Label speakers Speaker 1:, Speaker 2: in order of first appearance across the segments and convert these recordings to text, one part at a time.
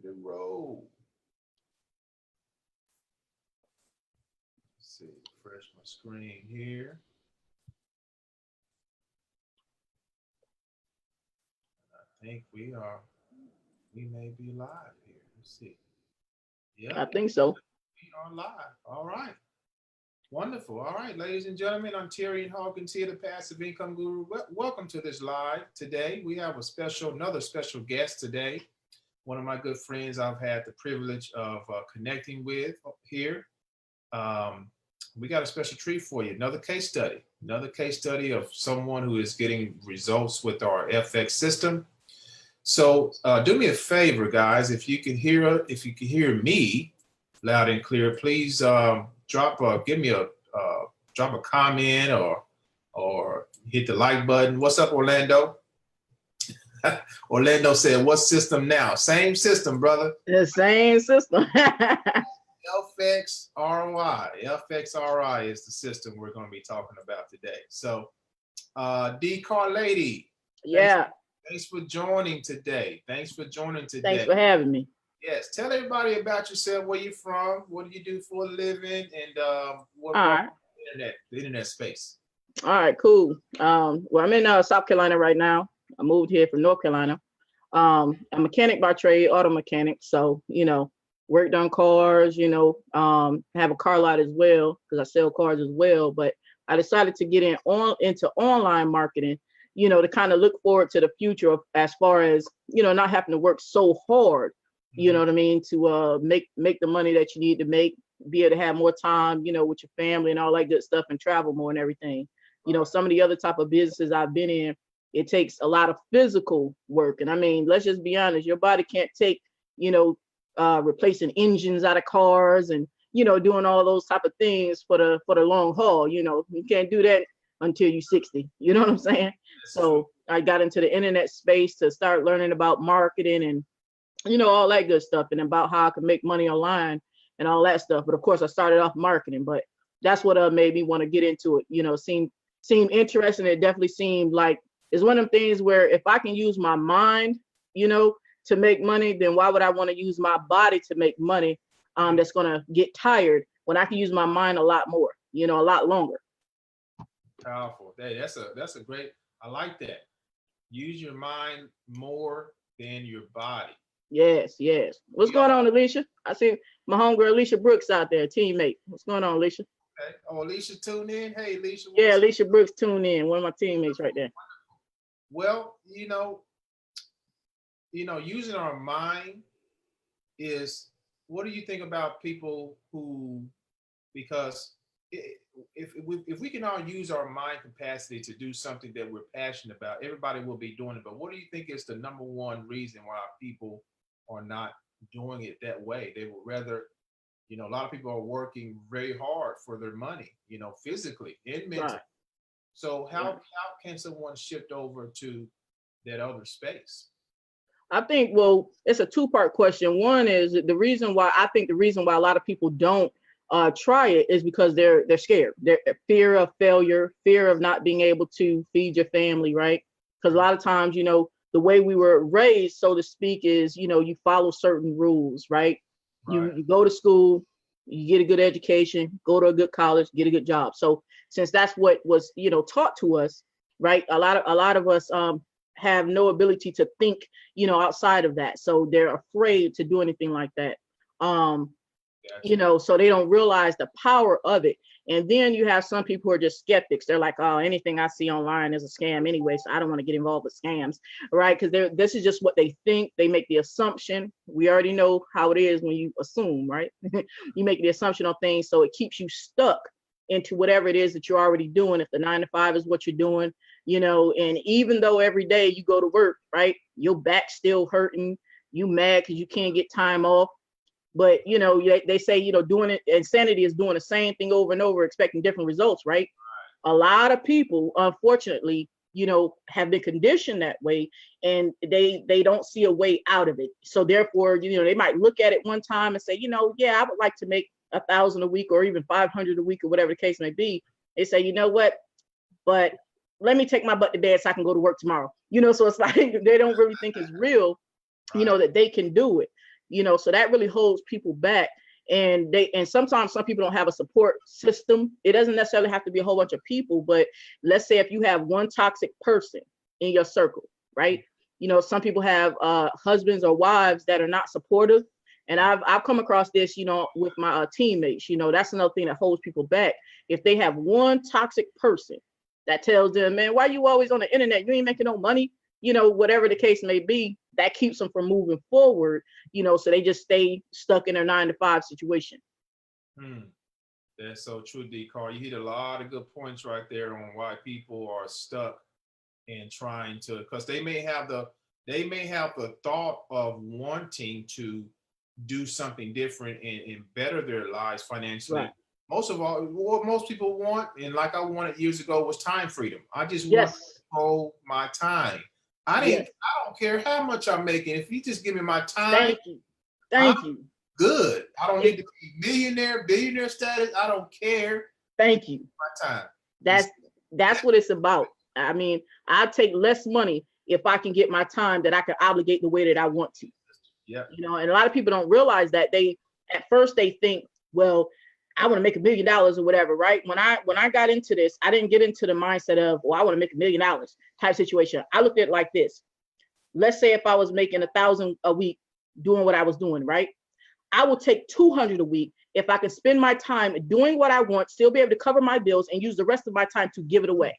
Speaker 1: to roll. Let's see, refresh my screen here. I think we may be live here. Let's see. Yeah,
Speaker 2: I think so.
Speaker 1: We are live. All right. Wonderful. All right, ladies and gentlemen, I'm Terry Hawkins here, the Passive Income Guru. Welcome to this live today. We have another special guest today. One of my good friends I've had the privilege of connecting with here. We got a special treat for you. Another case study of someone who is getting results with our FX system. So do me a favor, guys. If you can hear me loud and clear, please drop a comment or hit the like button. What's up, Orlando? Orlando said, "What system now?" Same system, brother.
Speaker 2: The same system.
Speaker 1: FX ROI. FX ROI is the system we're going to be talking about today. So, Dee Car Lady.
Speaker 2: Yeah.
Speaker 1: Thanks for joining today. Thanks for
Speaker 2: having me.
Speaker 1: Yes. Tell everybody about yourself, where you're from, what do you do for a living, and what the internet space.
Speaker 2: All right, cool. Well, I'm in South Carolina right now. I moved here from North Carolina. I'm a mechanic by trade, auto mechanic. So, worked on cars, have a car lot as well because I sell cars as well. But I decided to get into online marketing, to kind of look forward to the future of, as far as, not having to work so hard, you know what I mean, to make the money that you need to make, be able to have more time, with your family and all that good stuff and travel more and everything. Some of the other type of businesses I've been in, it takes a lot of physical work. And I mean, let's just be honest, your body can't take, replacing engines out of cars and, doing all those type of things for the long haul. You can't do that until you're 60. You know what I'm saying? So I got into the internet space to start learning about marketing and, all that good stuff and about how I can make money online and all that stuff. But of course I started off marketing, but that's what made me want to get into it. Seemed interesting. It definitely seemed like it's one of them things where if I can use my mind, to make money, then why would I want to use my body to make money? That's going to get tired when I can use my mind a lot more, a lot longer.
Speaker 1: Powerful. Hey, that's a great, I like that. Use your mind more than your body.
Speaker 2: Yes. What's going on, Alicia? I see my homegirl Alicia Brooks out there, teammate. What's going on, Alicia?
Speaker 1: Okay. Oh, Alicia tuned in. Hey, Alicia.
Speaker 2: Yeah, Alicia Brooks tuned in. One of my teammates right there.
Speaker 1: Well, using our mind is, what do you think about people who, because if we can all use our mind capacity to do something that we're passionate about, everybody will be doing it. But what do you think is the number one reason why people are not doing it that way? They would rather, a lot of people are working very hard for their money, physically and mentally. Right. So how can someone shift over to that other space?
Speaker 2: I think, well, it's a two-part question. One is the reason why a lot of people don't try it is because they're scared. They're fear of failure, fear of not being able to feed your family, right? Because a lot of times, the way we were raised, so to speak, is, you follow certain rules, right? You go to school, you get a good education, go to a good college, get a good job. So since that's what was, taught to us, right? A lot of us have no ability to think, outside of that. So they're afraid to do anything like that. So they don't realize the power of it. And then you have some people who are just skeptics. They're like, oh, anything I see online is a scam anyway, so I don't want to get involved with scams, right? Because this is just what they think. They make the assumption. We already know how it is when you assume, right? You make the assumption on things, so it keeps you stuck into whatever it is that you're already doing. If the 9 to 5 is what you're doing, and even though every day you go to work, right, your back's still hurting, you mad because you can't get time off. But, they say, doing it, insanity is doing the same thing over and over, expecting different results, right? A lot of people, unfortunately, have been conditioned that way, and they don't see a way out of it. So therefore, they might look at it one time and say, yeah, I would like to make 1,000 a week or even 500 a week or whatever the case may be. They say, you know what, but let me take my butt to bed so I can go to work tomorrow. So it's like they don't really think it's real, that they can do it. So that really holds people back. And sometimes some people don't have a support system. It doesn't necessarily have to be a whole bunch of people, but let's say if you have one toxic person in your circle, right? Some people have husbands or wives that are not supportive. And I've come across this, with my teammates. That's another thing that holds people back. If they have one toxic person that tells them, man, why you always on the internet? You ain't making no money, whatever the case may be, that keeps them from moving forward, so they just stay stuck in their 9-to-5 situation.
Speaker 1: That's so true, Dee Car. You hit a lot of good points right there on why people are stuck and trying to, because they may have the thought of wanting to do something different and better their lives financially. Right. Most of all, what most people want, and like I wanted years ago, was time freedom. I just want to control my time. I don't care how much I'm making. If you just give me my time,
Speaker 2: thank you.
Speaker 1: Good. I don't need to be billionaire status. I don't care.
Speaker 2: Thank you.
Speaker 1: My time.
Speaker 2: That's what it's about. I mean, I take less money if I can get my time that I can obligate the way that I want to.
Speaker 1: Yeah.
Speaker 2: And a lot of people don't realize that at first they think, well, I want to make $1 million or whatever, right? When I got into this, I didn't get into the mindset of, well, I want to make $1 million type situation. I looked at it like this. Let's say if I was making $1,000 a week doing what I was doing, right? I will take $200 a week if I can spend my time doing what I want, still be able to cover my bills, and use the rest of my time to give it away.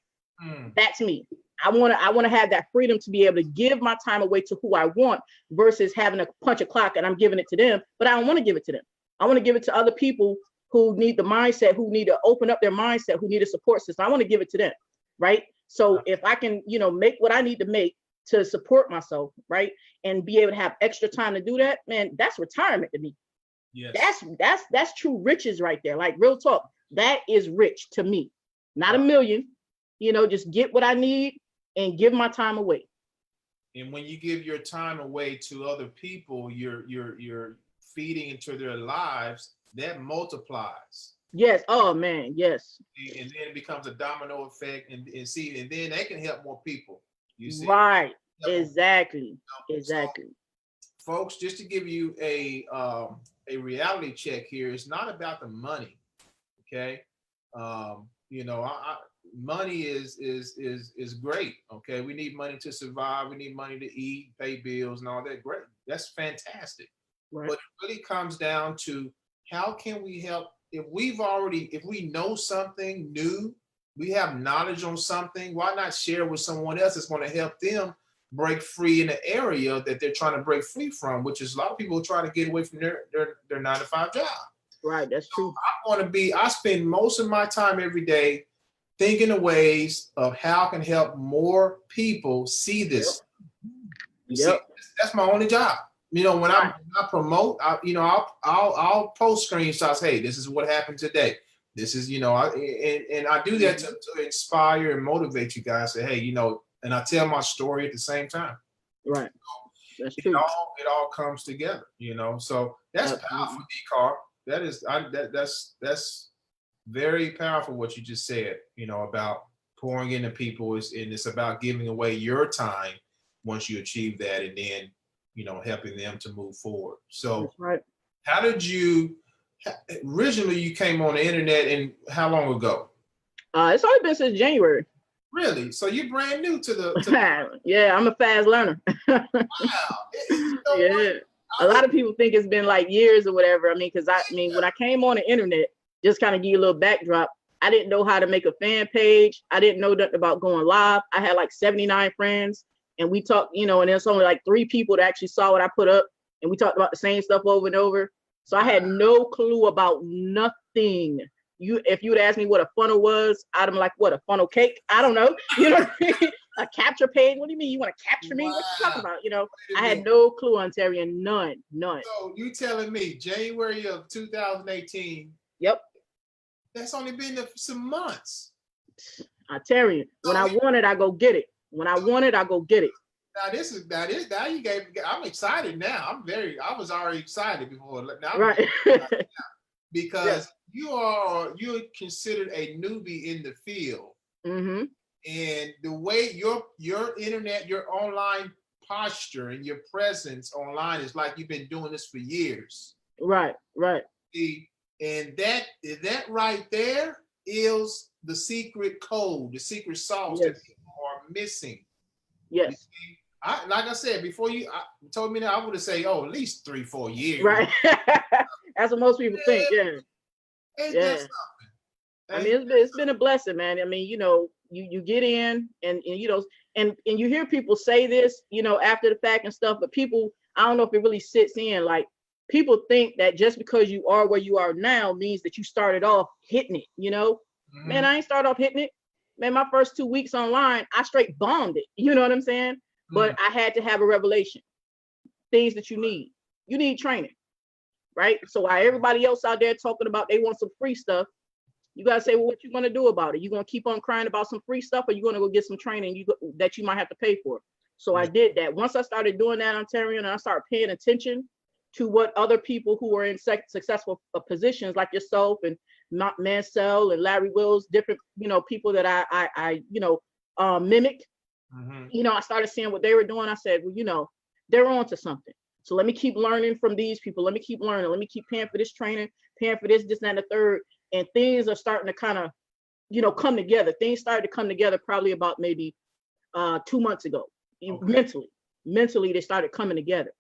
Speaker 2: That's me. I want to have that freedom to be able to give my time away to who I want versus having to punch a clock and I'm giving it to them, but I don't want to give it to them. I want to give it to other people who need the mindset, who need to open up their mindset, who need a support system. I want to give it to them, right? So if I can, make what I need to make to support myself, right, and be able to have extra time to do that, man, that's retirement to me.
Speaker 1: Yes.
Speaker 2: That's true riches right there. Like, real talk, that is rich to me. Not $1 million, just get what I need and give my time away.
Speaker 1: And when you give your time away to other people, you're feeding into their lives. That multiplies.
Speaker 2: Yes. Oh man. Yes.
Speaker 1: And then it becomes a domino effect, and then they can help more people. You see.
Speaker 2: Right. Exactly. Exactly.
Speaker 1: So, folks, just to give you a reality check here, it's not about the money. Okay. Money is great. Okay. We need money to survive. We need money to eat, pay bills, and all that. Great. That's fantastic. Right. But it really comes down to, how can we help? If we know something new, we have knowledge on something, why not share with someone else that's going to help them break free in the area that they're trying to break free from, which is a lot of people trying to get away from their 9-to-5 job.
Speaker 2: Right, that's true.
Speaker 1: I spend most of my time every day thinking of ways of how I can help more people see this. See, that's my only job. When I promote, I'll post screenshots. Hey, this is what happened today. This is, and I do that to inspire and motivate you guys. Say, hey, and I tell my story at the same time.
Speaker 2: Right. That's true.
Speaker 1: It all comes together. So that's powerful, Dee Car. That's very powerful what you just said. About pouring into people and it's about giving away your time once you achieve that, and then helping them to move forward. So
Speaker 2: that's right.
Speaker 1: How did originally you came on the internet, and how long ago?
Speaker 2: It's only been since January.
Speaker 1: Really? So you're brand new to the
Speaker 2: Yeah, I'm a fast learner.
Speaker 1: Wow.
Speaker 2: Yeah. A lot of people think it's been like years or whatever. I mean, because when I came on the internet, just kind of give you a little backdrop, I didn't know how to make a fan page. I didn't know nothing about going live. I had like 79 friends. And we talked, and there's only like 3 people that actually saw what I put up. And we talked about the same stuff over and over. So I had no clue about nothing. If you would ask me what a funnel was, I'd be like, what, a funnel cake? I don't know. A capture page? What do you mean? You want to capture me? What you talking about? I had no clue, Ontario. None.
Speaker 1: So you telling me January of 2018?
Speaker 2: Yep.
Speaker 1: That's only been there for some months.
Speaker 2: Ontario. When I want it, I go get it. When I want it, I go get it.
Speaker 1: Now you gave. I'm excited now. I was already excited before. Now
Speaker 2: right.
Speaker 1: Because you're considered a newbie in the field.
Speaker 2: Mm-hmm.
Speaker 1: And the way your internet, your online posture and your presence online is like you've been doing this for years.
Speaker 2: Right.
Speaker 1: And that right there is the secret code, the secret sauce that people are missing.
Speaker 2: Yes.
Speaker 1: Like I said, before you told me that, I would have said, at least 3-4 years.
Speaker 2: Right. That's what most people think. Yeah.
Speaker 1: Ain't that something?
Speaker 2: I mean, it's been a blessing, man. I mean, you get in and you hear people say this, after the fact and stuff, but people, I don't know if it really sits in. Like, people think that just because you are where you are now means that you started off hitting it, Mm-hmm. Man, I ain't started off hitting it. Man, my first 2 weeks online, I straight bombed it. You know what I'm saying? Mm-hmm. But I had to have a revelation. Things that you need. You need training, right? So while everybody else out there talking about they want some free stuff, you got to say, well, what you going to do about it? You going to keep on crying about some free stuff, or you going to go get some training that you might have to pay for? So I did that. Once I started doing that, Ontario, and I started paying attention to what other people who are in successful positions like yourself and Mansell and Larry Wills, different, people that I mimic, mm-hmm. I started seeing what they were doing. I said, well, they're on to something. So let me keep learning from these people. Let me keep learning. Let me keep paying for this training, paying for this, and the third. And things are starting to kind of, come together. Things started to come together probably about maybe 2 months ago. Okay. Mentally, they started coming together.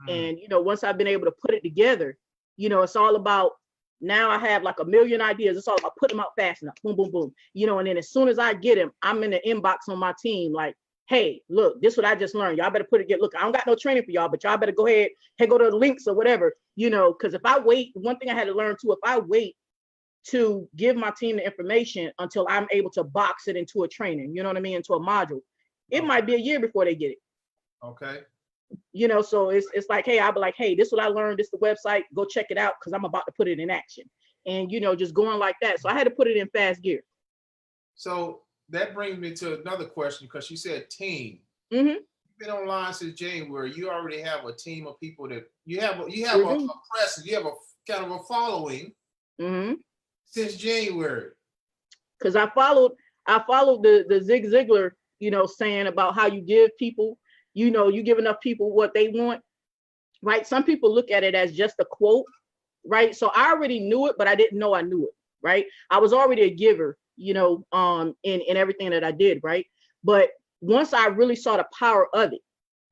Speaker 2: And, once I've been able to put it together, it's all about, now I have like a million ideas. It's all about putting them out fast enough. Boom, boom, boom. And then as soon as I get them, I'm in the inbox on my team. Like, hey, look, this is what I just learned. Y'all better look, I don't got no training for y'all, but y'all better go ahead, hey, go to the links or whatever, because if I wait, one thing I had to learn too, if I wait to give my team the information until I'm able to box it into a training, into a module, it might be a year before they get it.
Speaker 1: Okay.
Speaker 2: So it's like, hey, I'll be like, hey, this is what I learned. This is the website. Go check it out because I'm about to put it in action. And, just going like that. So I had to put it in fast gear. So
Speaker 1: that brings me to another question, because you said team.
Speaker 2: Mm-hmm.
Speaker 1: You've been online since January. You already have a team of people that you have
Speaker 2: mm-hmm.
Speaker 1: a presence. You have a kind of a following
Speaker 2: mm-hmm.
Speaker 1: since January.
Speaker 2: Because I followed the Zig Ziglar, saying about how you give people, you give enough people what they want, right? Some people look at it as just a quote, right? So I already knew it, but I didn't know I knew it, right? I was already a giver, in everything that I did, right? But once I really saw the power of it,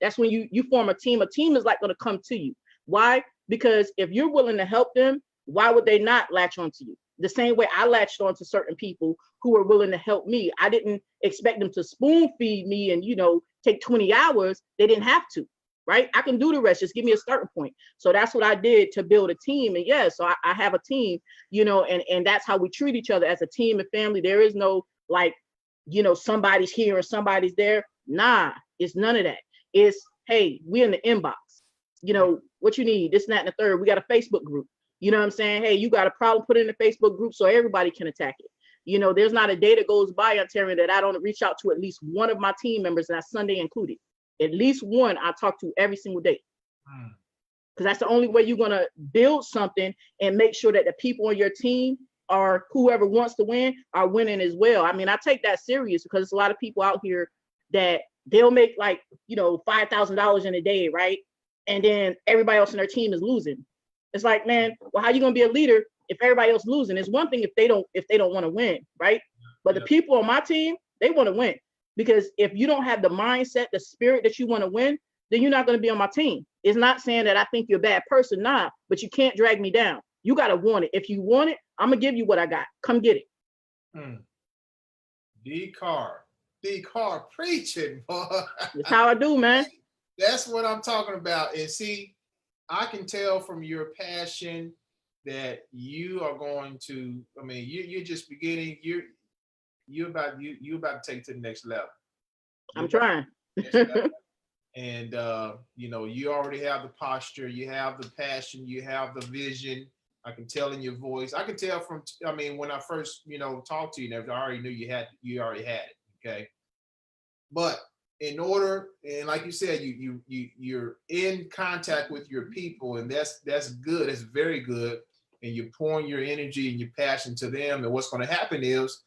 Speaker 2: that's when you form a team. A team is like going to come to you. Why? Because if you're willing to help them, why would they not latch onto you? The same way I latched on to certain people who were willing to help me. I didn't expect them to spoon feed me and, take 20 hours. They didn't have to, right? I can do the rest. Just give me a starting point. So that's what I did to build a team. And so I have a team, and that's how we treat each other as a team and family. There is no like, somebody's here and somebody's there. Nah, it's none of that. It's, hey, we in the inbox, what you need, this, and that, and the third. We got a Facebook group. You know what I'm saying? Hey, you got a problem, put it in the Facebook group so everybody can attack it. There's not a day that goes by, Ontario, that I don't reach out to at least one of my team members, and that's Sunday included. At least one I talk to every single day. Because that's the only way you're going to build something and make sure that the people on your team or whoever wants to win are winning as well. I mean, I take that serious because there's a lot of people out here that they'll make like, $5,000 in a day, right? And then everybody else in their team is losing. It's like, man, well, how you gonna be a leader if everybody else losing? It's one thing if they don't want to win, right? But the people on my team, they want to win, because if you don't have the mindset, the spirit that you want to win, then you're not going to be on my team. It's not saying that I think you're a bad person, nah, but you can't drag me down. You gotta want it. If you want it, I'm gonna give you what I got. Come get it.
Speaker 1: Dee Car preaching, boy.
Speaker 2: That's how I do, man.
Speaker 1: That's what I'm talking about. And see, I can tell from your passion that you are going to, you're just beginning, you're about to take to the next level.
Speaker 2: I'm trying.
Speaker 1: And you already have the posture, you have the passion, you have the vision. I can tell in your voice. I can tell from, when I first, talked to you, I already knew you already had it. Okay. But in order, and like you said, you're in contact with your people, and that's good. That's very good. And you're pouring your energy and your passion to them. And what's going to happen is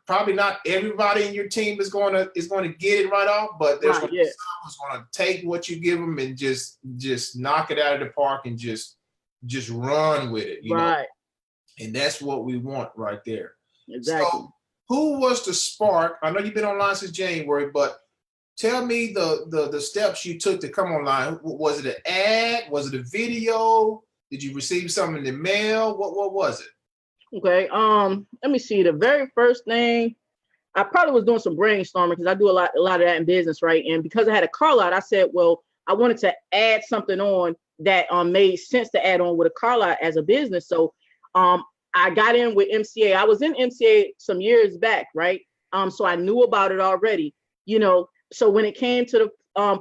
Speaker 1: probably not everybody in your team is going to get it right off, but there's going to be some who's going to take what you give them and just knock it out of the park and just run with it, you know. And that's what we want right there.
Speaker 2: Exactly.
Speaker 1: So who was the spark? I know you've been online since January, but tell me the steps you took to come online. Was it an ad? Was it a video? Did you receive something in the mail? What was it?
Speaker 2: Okay. Let me see. The very first thing, I probably was doing some brainstorming because I do a lot of that in business, right? And because I had a car lot, I said, well, I wanted to add something on that made sense to add on with a car lot as a business. So I got in with MCA. I was in MCA some years back, right? So I knew about it already, you know. So when it came to the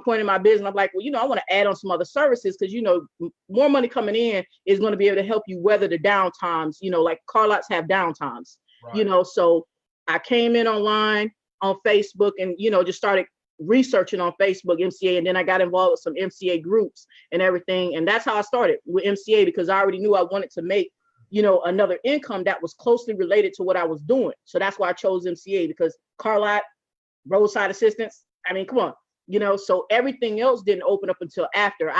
Speaker 2: point in my business, I'm like, well, you know, I want to add on some other services because, you know, more money coming in is going to be able to help you weather the down times, you know, like car lots have down times, you know. So I came in online on Facebook and, you know, just started researching on Facebook, MCA, and then I got involved with some MCA groups and everything. And that's how I started with MCA because I already knew I wanted to make, you know, another income that was closely related to what I was doing. So that's why I chose MCA, because car lot, roadside assistance, I mean, come on, you know. So everything else didn't open up until after.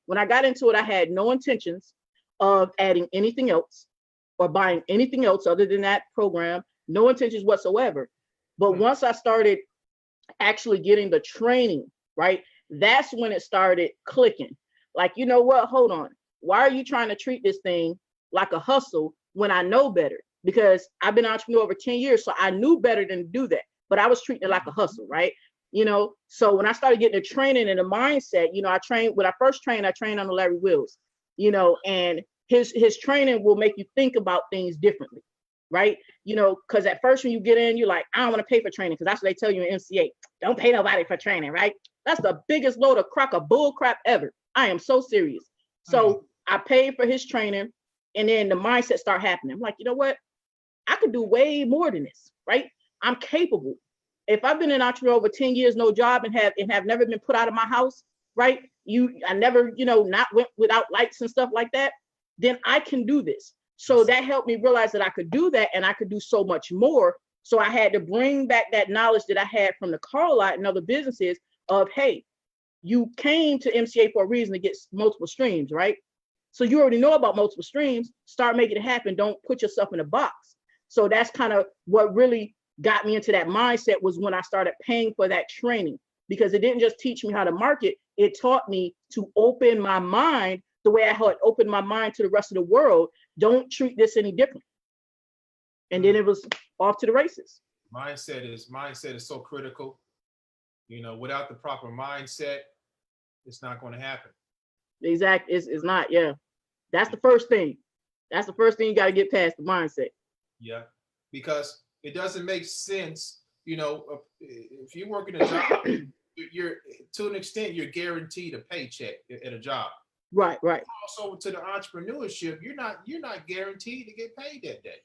Speaker 2: When I got into it, I had no intentions of adding anything else or buying anything else other than that program, no intentions whatsoever. But once I started actually getting the training, right, that's when it started clicking. Like, you know what, hold on. Why are you trying to treat this thing like a hustle when I know better? Because I've been an entrepreneur over 10 years, so I knew better than to do that. But I was treating it like a hustle, right? You know, so when I started getting the training and the mindset, you know, I trained under Larry Wills, you know, and his training will make you think about things differently, right? You know, because at first when you get in, you're like, I don't want to pay for training, because that's what they tell you in MCA. Don't pay nobody for training, right? That's the biggest load of bull crap ever. I am so serious. So I paid for his training, and then the mindset start happening. I'm like, you know what? I could do way more than this, right? I'm capable. If I've been an entrepreneur over 10 years, no job, and have never been put out of my house, right? I never, you know, not went without lights and stuff like that, then I can do this. So that helped me realize that I could do that, and I could do so much more. So I had to bring back that knowledge that I had from the car lot and other businesses of, hey, you came to MCA for a reason to get multiple streams, right? So you already know about multiple streams, start making it happen. Don't put yourself in a box. So that's kind of what really got me into that mindset, was when I started paying for that training, because it didn't just teach me how to market. It taught me to open my mind the way I had opened my mind to the rest of the world. Don't treat this any different. And then it was off to the races.
Speaker 1: Mindset is so critical. You know, without the proper mindset, it's not going to happen.
Speaker 2: Exactly. It's not. Yeah. That's the first thing. That's the first thing you got to get past, the mindset.
Speaker 1: Yeah. Because it doesn't make sense, you know, if you're working a job, you're to an extent, you're guaranteed a paycheck at a job.
Speaker 2: Right.
Speaker 1: Also, to the entrepreneurship, you're not guaranteed to get paid that day,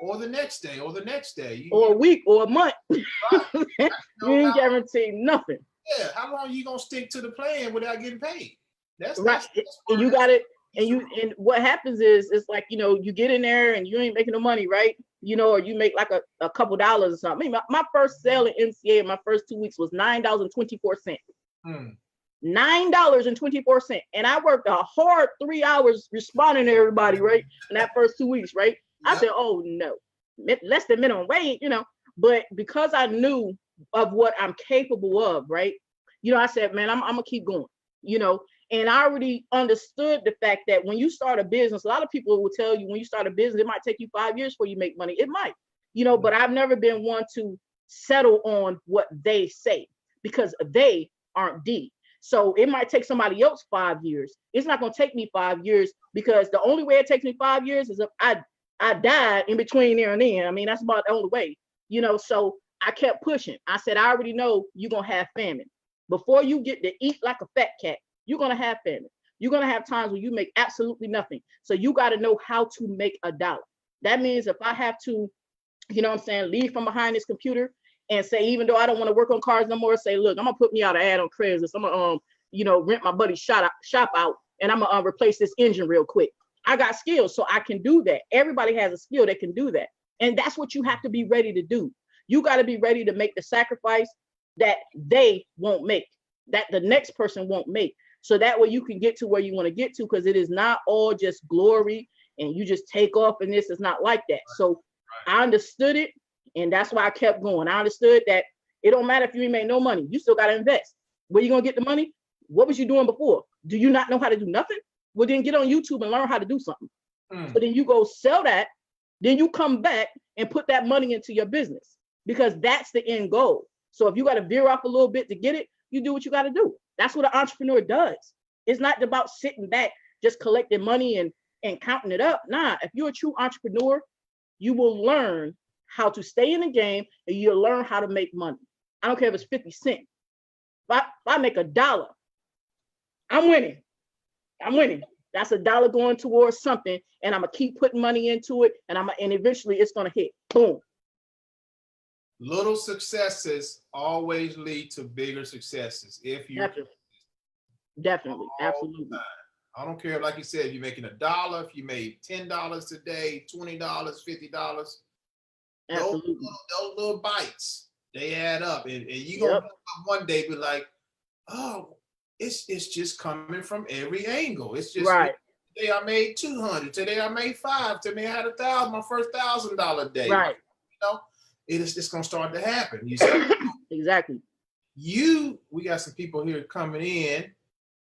Speaker 1: or the next day, or the next day,
Speaker 2: or a week, or a month.
Speaker 1: Right.
Speaker 2: You ain't guaranteed nothing.
Speaker 1: Yeah, how long are you gonna stick to the plan without getting paid? That's
Speaker 2: right. And you got it. And what happens is, it's like, you know, you get in there and you ain't making no money, right? You know, or you make like a couple dollars or something. I mean, my first sale in MCA in my first 2 weeks was $9.24. $9.24. And I worked a hard 3 hours responding to everybody, right? In that first 2 weeks, right? Yep. I said, oh no, less than minimum wage, you know. But because I knew of what I'm capable of, right? You know, I said, man, I'm gonna keep going, you know. And I already understood the fact that when you start a business, a lot of people will tell you when you start a business, it might take you 5 years before you make money. It might, you know, but I've never been one to settle on what they say, because they aren't Dee. So it might take somebody else 5 years. It's not going to take me 5 years, because the only way it takes me 5 years is if I died in between there and then. I mean, that's about the only way, you know. So I kept pushing. I said, I already know you're going to have famine. Before you get to eat like a fat cat, you're going to have famine. You're going to have times where you make absolutely nothing. So you got to know how to make a dollar. That means if I have to, you know what I'm saying, leave from behind this computer and say, even though I don't want to work on cars no more, say, look, I'm going to put me out an ad on Craigslist. I'm going to, you know, rent my buddy's shop out, and I'm going to replace this engine real quick. I got skills, so I can do that. Everybody has a skill that can do that. And that's what you have to be ready to do. You got to be ready to make the sacrifice that they won't make, that the next person won't make. So that way you can get to where you want to get to, because it is not all just glory and you just take off, and this is not like that. So I understood it, and that's why I kept going. I understood that it don't matter if you ain't made no money, you still got to invest. Where you going to get the money? What was you doing before? Do you not know how to do nothing? Well, then get on YouTube and learn how to do something. So then you go sell that, then you come back and put that money into your business, because that's the end goal. So if you got to veer off a little bit to get it, you do what you got to do. That's what an entrepreneur does. It's not about sitting back, just collecting money and counting it up. Nah, if you're a true entrepreneur, you will learn how to stay in the game, and you'll learn how to make money. I don't care if it's 50 cents. If I make $1, I'm winning. I'm winning. That's $1 going towards something, and I'm gonna keep putting money into it, and eventually it's gonna hit. Boom.
Speaker 1: Little successes always lead to bigger successes. If you
Speaker 2: definitely, absolutely.
Speaker 1: I don't care, like you said, if you're making $1, if you made $10 today, $20, $50.
Speaker 2: Absolutely.
Speaker 1: Those little bites, they add up, and you gonna one day be like, oh, it's just coming from every angle. It's just
Speaker 2: right.
Speaker 1: Today I made 200. Today I made 5. Today I had 1,000. My first $1,000 day.
Speaker 2: Right.
Speaker 1: You know, it's just gonna start to happen. You see?
Speaker 2: Exactly.
Speaker 1: We got some people here coming in.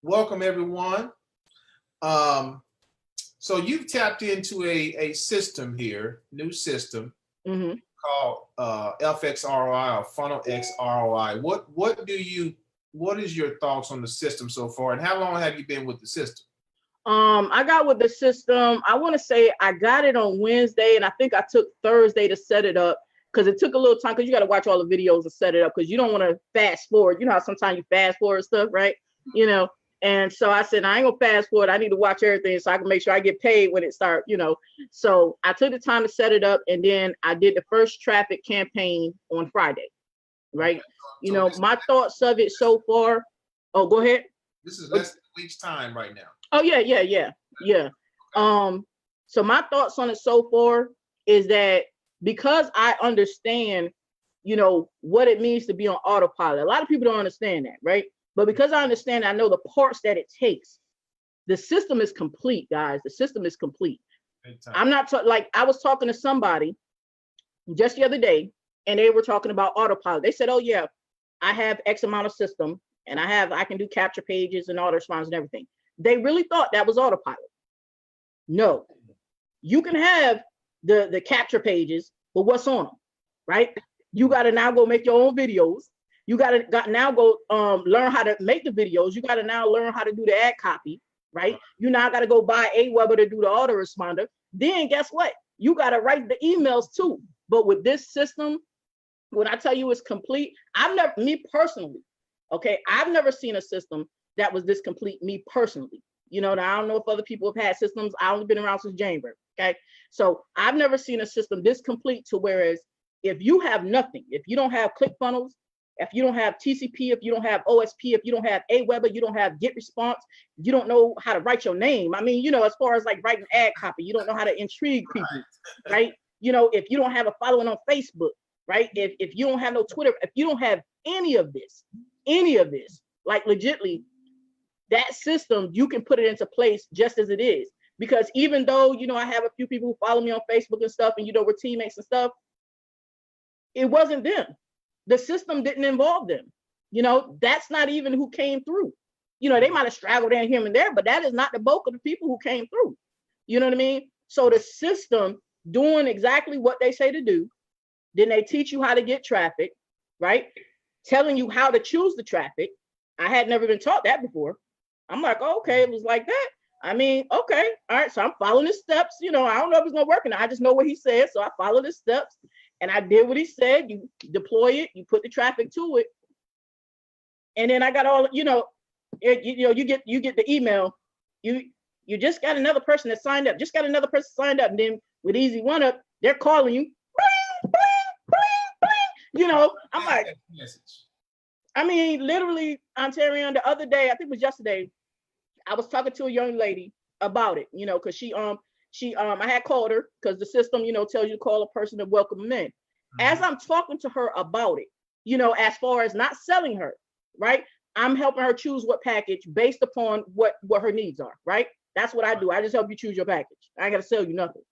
Speaker 1: Welcome everyone. So you've tapped into a system here, new system called FX ROI or FunnelX ROI. What is your thoughts on the system so far, and how long have you been with the system?
Speaker 2: I got with the system, I want to say I got it on Wednesday, and I think I took Thursday to set it up, because it took a little time, because you got to watch all the videos and set it up, because you don't want to fast forward. You know how sometimes you fast forward stuff, right? You know, and so I said, I ain't gonna fast forward. I need to watch everything so I can make sure I get paid when it starts, you know. So I took the time to set it up, and then I did the first traffic campaign on Friday, right? You know, my thoughts of it so far. Oh, go ahead.
Speaker 1: This is less than a week's time right now.
Speaker 2: Oh, yeah. So my thoughts on it so far is that because I understand, you know, what it means to be on autopilot. A lot of people don't understand that, right? But because I understand, I know the parts that it takes. The system is complete, guys. The system is complete. I'm not like I was talking to somebody just the other day, and they were talking about autopilot. They said, oh yeah, I have X amount of system, and I can do capture pages and auto response and everything. They really thought that was autopilot. No, you can have the capture pages, but what's on them, right? You got to now go make your own videos. You got to now go learn how to make the videos. You got to now learn how to do the ad copy, right? You now got to go buy Aweber to do the autoresponder. Then guess what? You got to write the emails too. But with this system, when I tell you it's complete, me personally, okay, I've never seen a system that was this complete, me personally. You know, now I don't know if other people have had systems. I've only been around since January, okay? So I've never seen a system this complete to whereas if you have nothing, if you don't have ClickFunnels, if you don't have TCP, if you don't have OSP, if you don't have Aweber, you don't have GetResponse, you don't know how to write your name. I mean, you know, as far as like writing ad copy, you don't know how to intrigue people, right? You know, if you don't have a following on Facebook, right? If you don't have no Twitter, if you don't have any of this, like legitly, that system, you can put it into place just as it is. Because even though, you know, I have a few people who follow me on Facebook and stuff, and, you know, we're teammates and stuff, it wasn't them. The system didn't involve them. You know, that's not even who came through. You know, they might have straggled in here and there, but that is not the bulk of the people who came through. You know what I mean? So the system doing exactly what they say to do, then they teach you how to get traffic, right? Telling you how to choose the traffic. I had never been taught that before. I'm like, oh, okay, it was like that. I mean, okay, all right, so I'm following the steps. You know, I don't know if it's gonna work, and I just know what he said, so I follow the steps, and I did what he said. You deploy it, you put the traffic to it, and then I got all, you know, you get the email. You just got another person that signed up. And then with Easy One Up, they're calling you. You know, I'm like, I mean, literally, Ontarian, the other day, I think it was yesterday, I was talking to a young lady about it, you know, because I had called her because the system, tells you to call a person and welcome them in. As I'm talking to her about it, as far as not selling her, right? I'm helping her choose what package based upon what her needs are, right? That's what I do. I just help you choose your package. I ain't got to sell you nothing.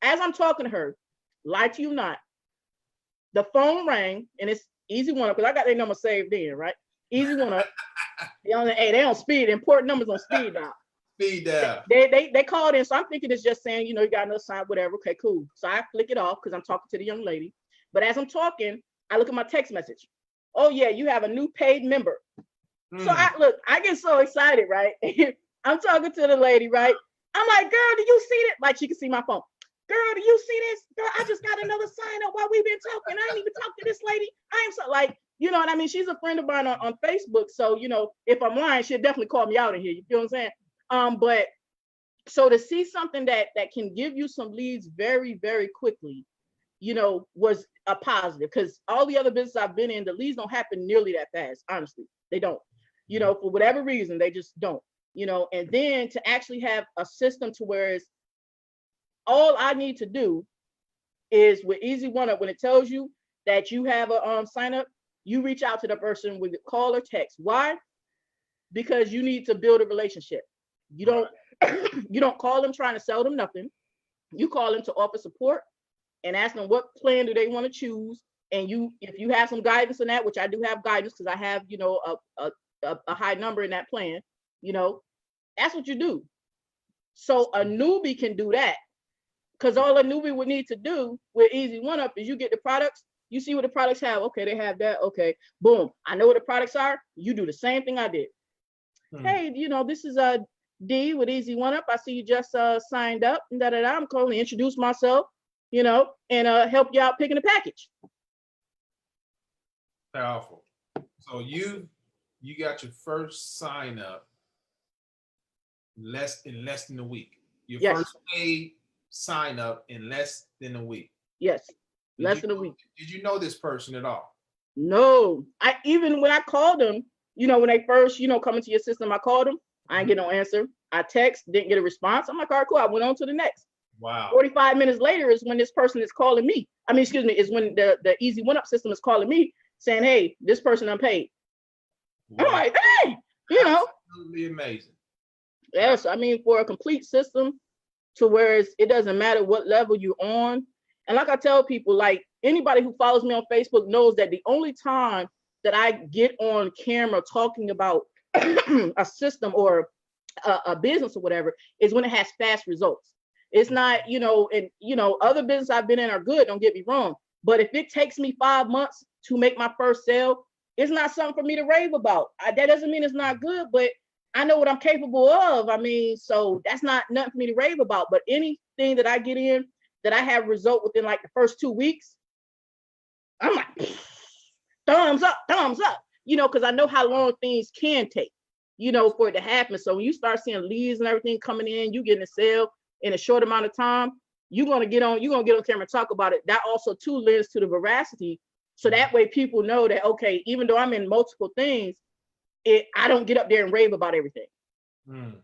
Speaker 2: As I'm talking to her, lie to you not, the phone rang, and it's Easy One Up, because I got their number saved in, right? Easy One Up. They on speed. Important numbers on speed now.
Speaker 1: Speed dial.
Speaker 2: They called in, so I'm thinking it's just saying, you got another sign, whatever. Okay, cool. So I flick it off because I'm talking to the young lady. But as I'm talking, I look at my text message. Oh yeah, you have a new paid member. So I get so excited, right? I'm talking to the lady, right? I'm like, girl, do you see it? Like, she can see my phone. Girl, do you see this? Girl, I just got another sign up while we've been talking. I ain't even talked to this lady. I am so like, you know what I mean? She's a friend of mine on Facebook. So, if I'm lying, she'll definitely call me out in here. You feel what I'm saying? But so to see something that can give you some leads very, very quickly, was a positive, because all the other businesses I've been in, the leads don't happen nearly that fast. Honestly, they don't, for whatever reason, they just don't, and then to actually have a system to where it's all I need to do is with Easy One Up, when it tells you that you have a sign up, you reach out to the person with a call or text. Why? Because you need to build a relationship. You don't you don't call them trying to sell them nothing. You call them to offer support and ask them what plan do they want to choose. And if you have some guidance in that, which I do have guidance because I have, a high number in that plan, that's what you do. So a newbie can do that, because all a newbie would need to do with Easy One Up is you get the products, you see what the products have. Okay, they have that. Okay, boom. I know what the products are. You do the same thing I did. Hey, this is D with Easy One Up. I see you just signed up. And I'm calling to introduce myself, and help you out picking a package.
Speaker 1: Powerful. So you got your first sign up in less than a week. Your first paid sign up in less than a week.
Speaker 2: Yes, less than a week.
Speaker 1: Did you know this person at all?
Speaker 2: No. Even when I called them, when they first, come into your system, I called them. I didn't get no answer. I text, didn't get a response. I'm like, all right, cool. I went on to the next.
Speaker 1: Wow.
Speaker 2: 45 minutes later is when this person is calling me. Is when the Easy One Up system is calling me saying, hey, this person unpaid. Wow. I'm like, hey,
Speaker 1: Absolutely amazing.
Speaker 2: Yes, for a complete system to where it doesn't matter what level you're on. And like I tell people, like anybody who follows me on Facebook knows that the only time that I get on camera talking about a system or a business or whatever is when it has fast results. It's not, other business I've been in are good, don't get me wrong. But if it takes me 5 months to make my first sale, it's not something for me to rave about. That doesn't mean it's not good, but I know what I'm capable of. So that's not nothing for me to rave about. But anything that I get in that I have result within like the first 2 weeks, I'm like, thumbs up, because I know how long things can take, for it to happen. So when you start seeing leads and everything coming in, you getting a sale in a short amount of time, you're gonna get on camera and talk about it. That also too lends to the veracity. So that way people know that, okay, even though I'm in multiple things, I don't get up there and rave about everything.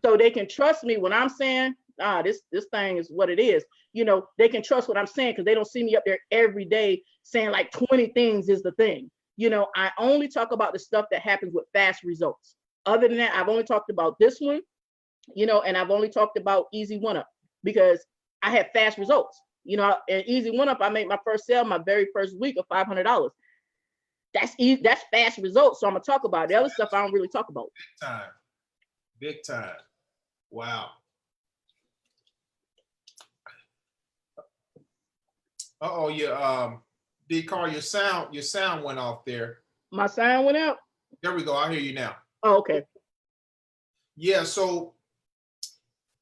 Speaker 2: So they can trust me when I'm saying, this thing is what it is. They can trust what I'm saying because they don't see me up there every day saying like 20 things is the thing. I only talk about the stuff that happens with fast results. Other than that, I've only talked about this one, and I've only talked about Easy One Up because I have fast results. And Easy One Up, I made my first sale my very first week of $500. That's fast results. So I'm gonna talk about it. The other stuff I don't really talk about.
Speaker 1: Big time. Wow. Dee Car, your sound went off there.
Speaker 2: My sound went out?
Speaker 1: There we go. I hear you now.
Speaker 2: Oh, okay.
Speaker 1: Yeah, so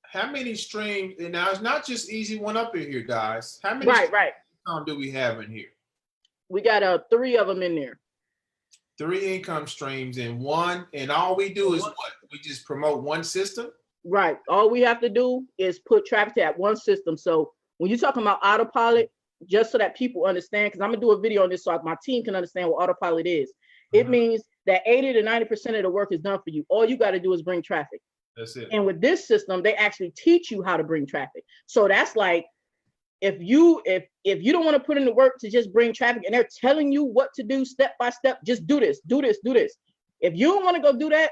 Speaker 1: how many streams, and now it's not just Easy One Up in here, guys. How many
Speaker 2: right
Speaker 1: do we have in here?
Speaker 2: We got 3 of them in there.
Speaker 1: 3 income streams in one, and all we do is what? We just promote one system?
Speaker 2: Right. All we have to do is put traffic to that one system. So when you're talking about autopilot, just so that people understand, because I'm gonna do a video on this so my team can understand what autopilot is. It means that 80 to 90% of the work is done for you. All you got to do is bring traffic.
Speaker 1: That's it.
Speaker 2: And with this system, they actually teach you how to bring traffic. So that's like, if you don't want to put in the work to just bring traffic and they're telling you what to do step by step, just do this, do this, do this. If you don't want to go do that,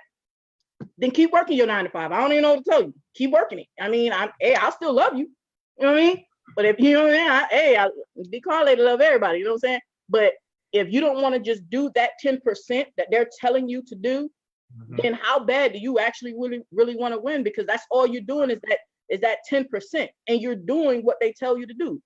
Speaker 2: then keep working your 9 to 5. I don't even know what to tell you. Keep working it. I mean, I'll still love you. You know what I mean? But if you know what I mean, Dee Car Lady love everybody. You know what I'm saying? But if you don't want to just do that 10% that they're telling you to do, then how bad do you actually really want to win? Because that's all you're doing is that 10%, and you're doing what they tell you to do.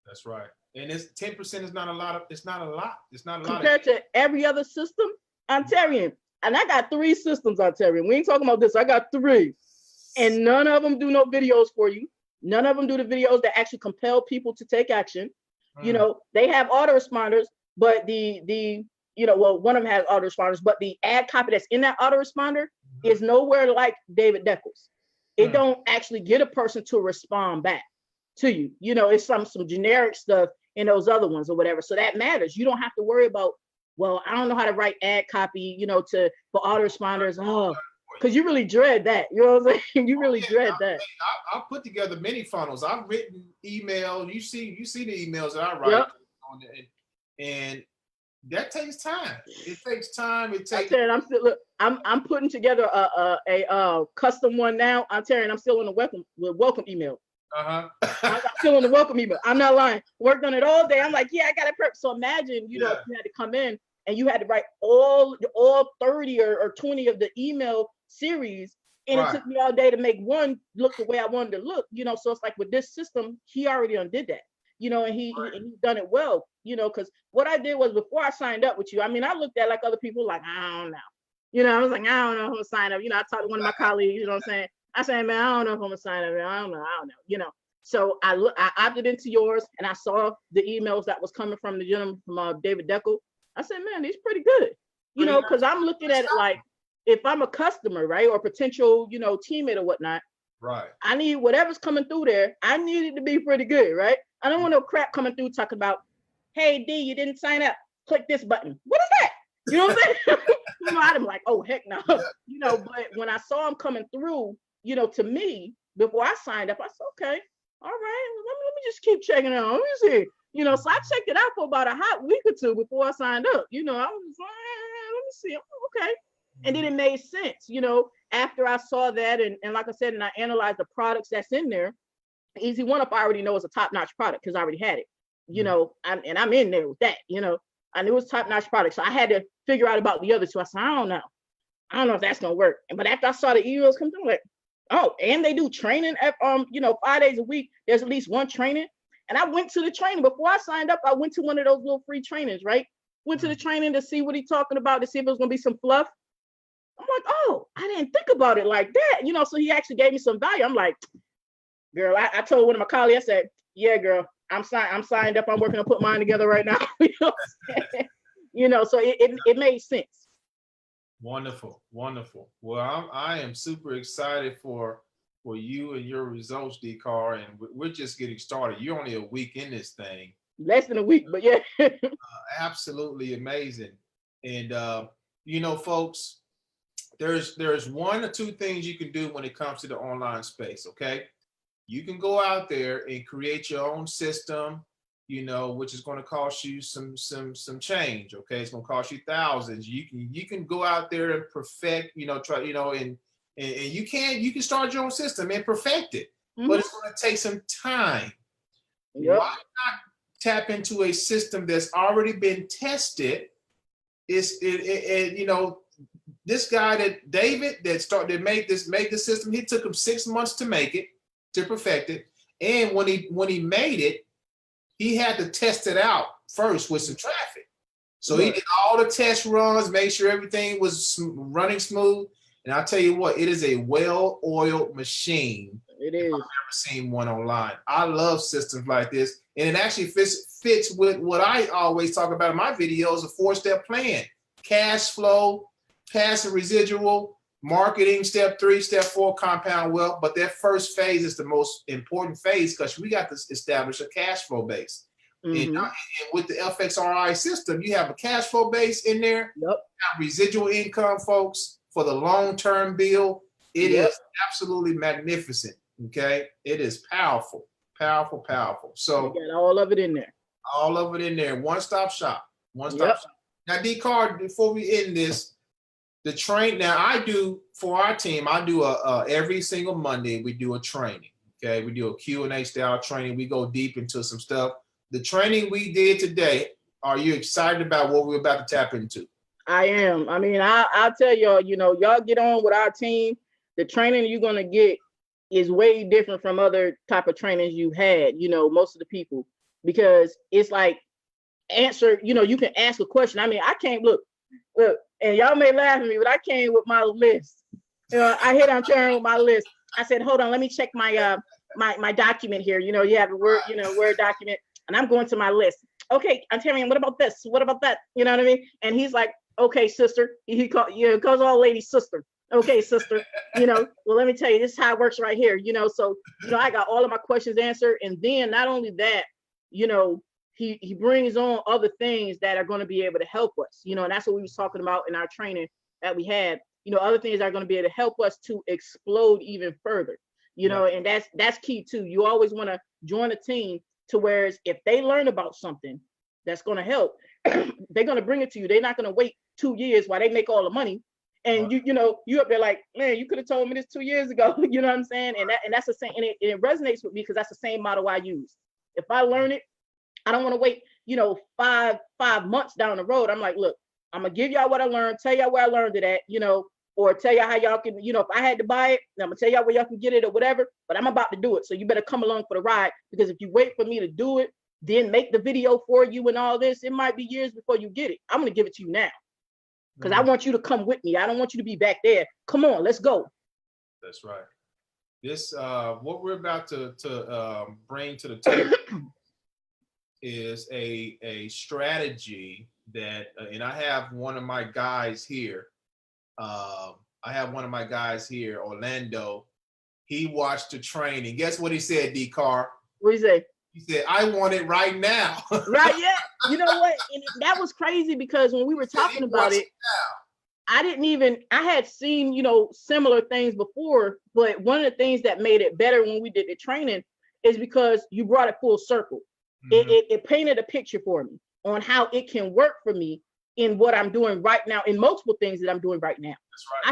Speaker 1: That's right. And it's 10% is not a lot. It's not a lot. It's not a lot
Speaker 2: compared to every other system. Ontarian, and I got 3 systems, Ontarian. We ain't talking about this. I got 3, and none of them do no videos for you. None of them do the videos that actually compel people to take action. You know, they have autoresponders, but one of them has autoresponders, but the ad copy that's in that autoresponder is nowhere like David Deckel's. It don't actually get a person to respond back to you. You know, it's some generic stuff in those other ones or whatever. So that matters. You don't have to worry about, well, I don't know how to write ad copy, for autoresponders. Oh, because you really dread that. You know what I'm saying? You really dread that.
Speaker 1: I put together many funnels. I've written emails. You see the emails that I write on it, and that takes time. It takes time. I'm putting together a custom one now. I'm still in the welcome email. I'm still in the welcome email. I'm not lying. Worked on it all day. I'm like, yeah, I got it perfect. So imagine, if you had to come in and you had to write all 30 or 20 of the email series, and it took me all day to make one look the way I wanted to look. So it's like with this system, he already undid that. And he done it well. Because what I did was, before I signed up with you, I mean, I looked at like other people, like, I don't know. I was like, I don't know who to sign up. I talked to one of my colleagues, you know what I'm saying? I said, man, I don't know if I'm gonna sign up. I don't know. So I opted into yours, and I saw the emails that was coming from the gentleman from David Deckel. I said, man, these pretty good. Because I'm looking at it like, if I'm a customer, right, or potential, teammate or whatnot, right, I
Speaker 2: need whatever's coming through there. I need it to be pretty good, right? I don't want no crap coming through talking about, hey, D, you didn't sign up. Click this button. What is that? You know what I'm saying? I'm like, oh, heck no. But when I saw him coming through, to me, before I signed up, I said, okay, all right, let me just keep checking it out. Let me see. So I checked it out for about a hot week or 2 before I signed up. I was like, let me see. Okay. And then it made sense, after I saw that, and like I said, and I analyzed the products that's in there. Easy One Up, I already know is a top-notch product because I already had it, I'm in there with that, I knew it was top-notch product. So I had to figure out about the other 2. I said, I don't know if that's going to work. But after I saw the emails come through, I'm like, oh, and they do training at, 5 days a week. There's at least one training. And I went to the training. Before I signed up, I went to one of those little free trainings, right? Went to the training to see what he's talking about, to see if it was going to be some fluff. I'm like, oh, I didn't think about it like that. So he actually gave me some value. I'm like, girl, I told one of my colleagues, I said, yeah, girl, I'm signed up. I'm working on put mine together right now. So it made sense.
Speaker 1: Wonderful. Well, I am super excited for you and your results, Dee Car, and we're just getting started. You're only a week in this thing.
Speaker 2: Less than a week, but yeah.
Speaker 1: Absolutely amazing. And folks, there's 1 or 2 things you can do when it comes to the online space. Okay, you can go out there and create your own system, which is going to cost you some change. Okay, it's going to cost you thousands. You can go out there and perfect, try, and you can start your own system and perfect it, but it's going to take some time. Yep. Why not tap into a system that's already been tested? This guy that David that made the system, he took him 6 months to make it, to perfect it. And when he made it, he had to test it out first with some traffic. So he did all the test runs, made sure everything was running smooth. And I'll tell you what, it is a well-oiled machine.
Speaker 2: It is.
Speaker 1: I've never seen one online. I love systems like this. And it actually fits with what I always talk about in my videos, a 4-step plan. Cash flow, passive residual, marketing, step 3, step 4, compound wealth. But that first phase is the most important phase because we got to establish a cash flow base. And with the FX ROI system, you have a cash flow base in there. Yep. Residual income, folks, for the long-term bill. It is absolutely magnificent. Okay. It is powerful, powerful, powerful. So
Speaker 2: you got all of it in there.
Speaker 1: All of it in there. One-stop shop. One-stop shop. Now, Dee Car, before we end this, the train. Now, I do for our team. I do every single Monday. We do a training. Okay, we do a Q&A style training. We go deep into some stuff. The training we did today. Are you excited about what we're about to tap into?
Speaker 2: I am. I mean, I'll tell y'all. Y'all get on with our team. The training you're gonna get is way different from other type of trainings you've had. Most of the people, because it's like answer. You can ask a question. I mean, I can't look, and y'all may laugh at me, but I came with my list. I hit on turn with my list. I said, hold on, let me check my my document here. You have a Word, Word document, and I'm going to my list. Okay, I'm telling you, what about this? What about that? You know what I mean? And he's like, okay, sister. He calls all ladies sister. Okay, sister. Well, let me tell you, this is how it works right here. So I got all of my questions answered, and then not only that, he brings on other things that are going to be able to help us. And that's what we was talking about in our training that we had. Other things that are going to be able to help us to explode even further. And that's key too. You always want to join a team to where if they learn about something that's going to help, they're going to bring it to you. They're not going to wait 2 years while they make all the money. And you up there like, man, you could have told me this 2 years ago. You know what I'm saying? And that's the same. And it resonates with me because that's the same model I use. If I learn it, I don't want to wait, 5 months down the road. I'm like, look, I'm gonna give y'all what I learned, tell y'all where I learned it at, or tell y'all how y'all can, if I had to buy it, I'm gonna tell y'all where y'all can get it or whatever, but I'm about to do it. So you better come along for the ride, because if you wait for me to do it, then make the video for you and all this, it might be years before you get it. I'm gonna give it to you now, because I want you to come with me. I don't want you to be back there. Come on, let's go.
Speaker 1: That's right. This, what we're about to bring to the table is a strategy that, and I have one of my guys here. Orlando. He watched the training. Guess what he said, Dee Car?
Speaker 2: What did he say?
Speaker 1: He said, I want it right now.
Speaker 2: Right, yeah. You know what? And that was crazy, because when we were talking about it, I had seen, similar things before, but one of the things that made it better when we did the training is because you brought it full circle. Mm-hmm. It painted a picture for me on how it can work for me in what I'm doing right now, in multiple things that I'm doing right now.
Speaker 1: That's right.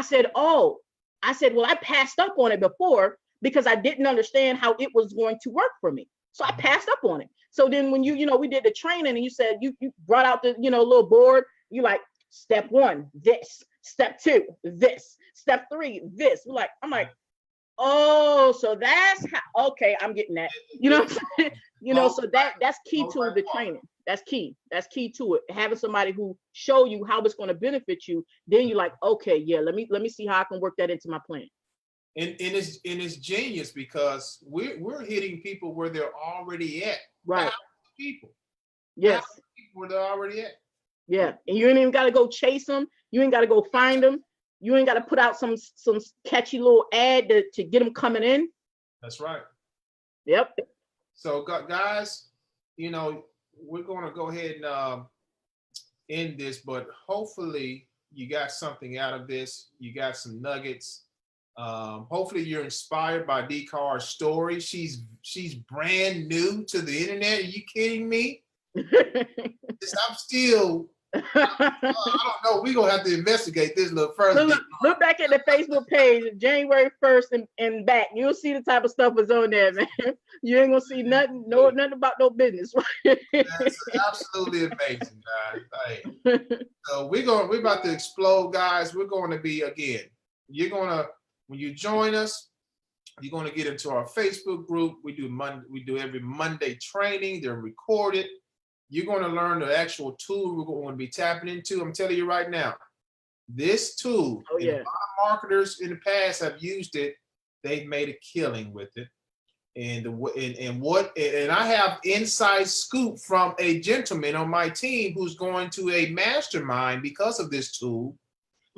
Speaker 2: I said, well, I passed up on it before because I didn't understand how it was going to work for me. So I passed up on it. So then when we did the training and you said, you brought out the, little board, you like, step 1, this, step 2, this, step 3, this. I'm like, oh, so that's how, okay, I'm getting that. You know what I'm saying? So that's key to the training. That's key. That's key to it. Having somebody who show you how it's going to benefit you, then you're like, okay, yeah, let me see how I can work that into my plan.
Speaker 1: And it's genius, because we're hitting people where they're already at.
Speaker 2: Right.
Speaker 1: People.
Speaker 2: Yes.
Speaker 1: People where they're already at.
Speaker 2: Yeah. And you ain't even got to go chase them. You ain't got to go find them. You ain't got to put out some catchy little ad to get them coming in.
Speaker 1: That's right.
Speaker 2: Yep.
Speaker 1: So guys, we're going to go ahead and end this, but hopefully you got something out of this. You got some nuggets. Hopefully you're inspired by Dee Car's story. She's brand new to the internet. Are you kidding me? I'm still, I don't know. We're going to have to investigate this a little further.
Speaker 2: Look back at the Facebook page, January 1st and back. You'll see the type of stuff that's on there, man. You ain't going to see nothing about no business.
Speaker 1: That's absolutely amazing, guys. Hey. So we're about to explode, guys. We're going to be, again, when you join us, you're going to get into our Facebook group. We do every Monday training. They're recorded. You're going to learn the actual tool we're going to be tapping into. I'm telling you right now, this tool, a lot of marketers in the past have used it. They've made a killing with it. And I have inside scoop from a gentleman on my team who's going to a mastermind because of this tool.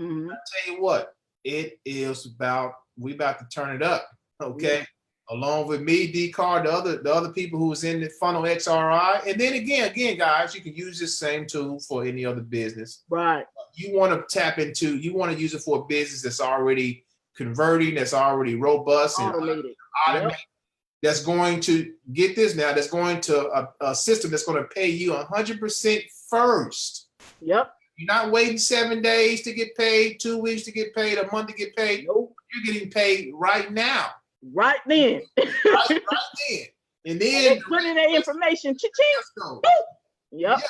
Speaker 1: Mm-hmm. I tell you what, we about to turn it up. Okay. Mm-hmm. Along with me, Dee Car, the other people who was in the FunnelX ROI. And then again, guys, you can use this same tool for any other business.
Speaker 2: Right.
Speaker 1: You want to use it for a business that's already converting, that's already robust and
Speaker 2: Automated.
Speaker 1: automated.
Speaker 2: Yep.
Speaker 1: That's going to get this now. That's going to a system that's going to pay you 100% first.
Speaker 2: Yep.
Speaker 1: You're not waiting 7 days to get paid, 2 weeks to get paid, a month to get paid.
Speaker 2: Nope.
Speaker 1: You're getting paid right now.
Speaker 2: Right then.
Speaker 1: right then. And then
Speaker 2: put in that information. Cha-ching. Yep.
Speaker 1: Yeah.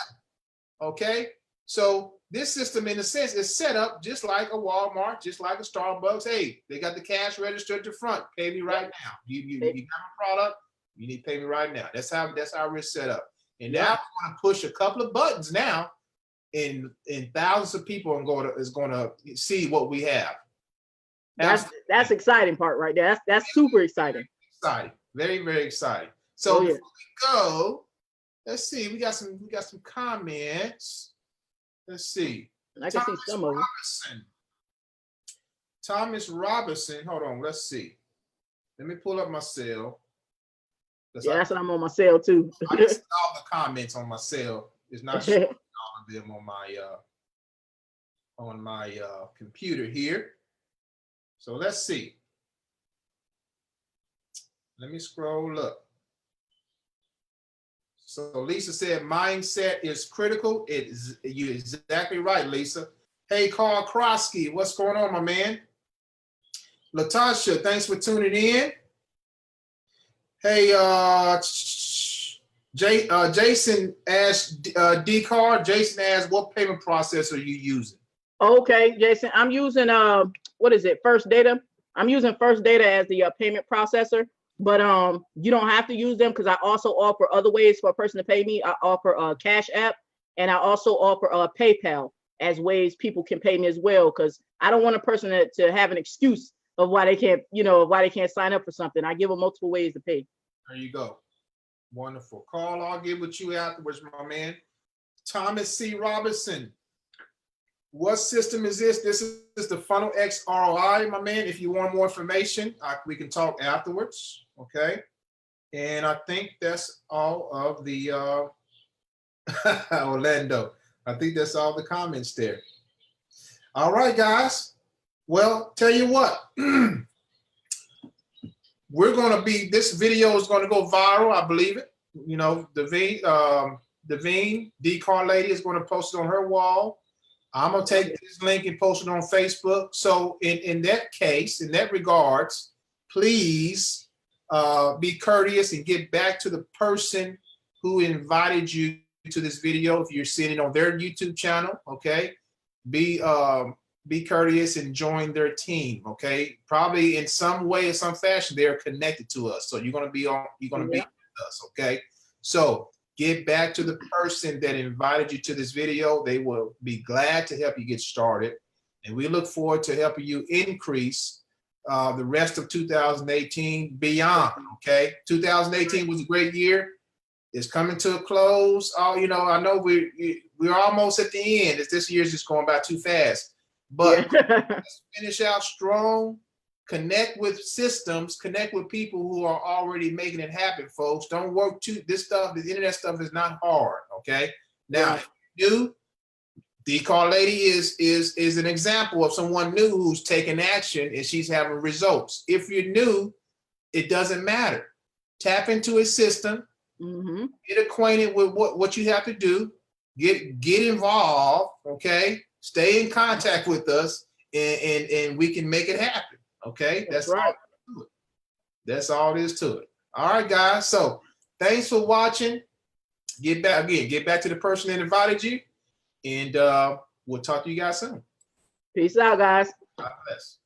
Speaker 1: Okay. So this system, in a sense, is set up just like a Walmart, just like a Starbucks. Hey, they got the cash register at the front. Pay me right now. You got a product. You need to pay me right now. That's how we're set up. And now we're going to push a couple of buttons now, and thousands of people is going to see what we have.
Speaker 2: That's exciting part right there. That's super exciting.
Speaker 1: Exciting. Very, very exciting. So before we go, let's see. We got some comments. Let's see.
Speaker 2: I can see some of them.
Speaker 1: Thomas Robinson. Hold on. Let's see. Let me pull up my cell.
Speaker 2: That's what I'm on my cell too.
Speaker 1: I can see all the comments on my cell. It's not showing all of them on my computer here. So let's see. Let me scroll up. So Lisa said, mindset is critical. You're exactly right, Lisa. Hey, Carl Krosky, what's going on, my man? Latasha, thanks for tuning in. Hey, Jason asked Dee Car. Jason asked, what payment processor are you using?
Speaker 2: Okay, Jason, I'm using what is it? First Data. I'm using First Data as the payment processor. But you don't have to use them because I also offer other ways for a person to pay me. I offer a Cash App, and I also offer PayPal as ways people can pay me as well. Because I don't want a person to have an excuse of why they can't, sign up for something. I give them multiple ways to pay.
Speaker 1: There you go. Wonderful. Carl, I'll get with you afterwards, my man. Thomas C. Robinson. What system is this? This is the FunnelX ROI, my man. If you want more information, we can talk afterwards. Okay. And I think that's all of the Orlando. I think that's all the comments there. All right, guys. Well, tell you what, this video is going to go viral. I believe it. You know, Devine, Dee Car Lady is going to post it on her wall. I'm going to take this link and post it on Facebook. So in that case, in that regards, please be courteous and get back to the person who invited you to this video. If you're seeing it on their YouTube channel, okay, be courteous and join their team, okay? Probably in some way or some fashion, they're connected to us. So you're going to be with us, okay? So get back to the person that invited you to this video. They will be glad to help you get started. And we look forward to helping you increase the rest of 2018 beyond, okay? 2018 was a great year. It's coming to a close. I know we're almost at the end. This year's just going by too fast. But let's finish out strong. Connect with systems, connect with people who are already making it happen, folks. Don't work the internet stuff is not hard, okay? Now, if you do, Dee Car Lady is an example of someone new who's taking action and she's having results. If you're new, it doesn't matter. Tap into a system, get acquainted with what you have to do, get involved, okay? Stay in contact with us and we can make it happen. Okay, that's right. That's all there is to it. All right, guys. So thanks for watching. Get back to the person that invited you, and we'll talk to you guys soon.
Speaker 2: Peace out, guys.
Speaker 1: God bless.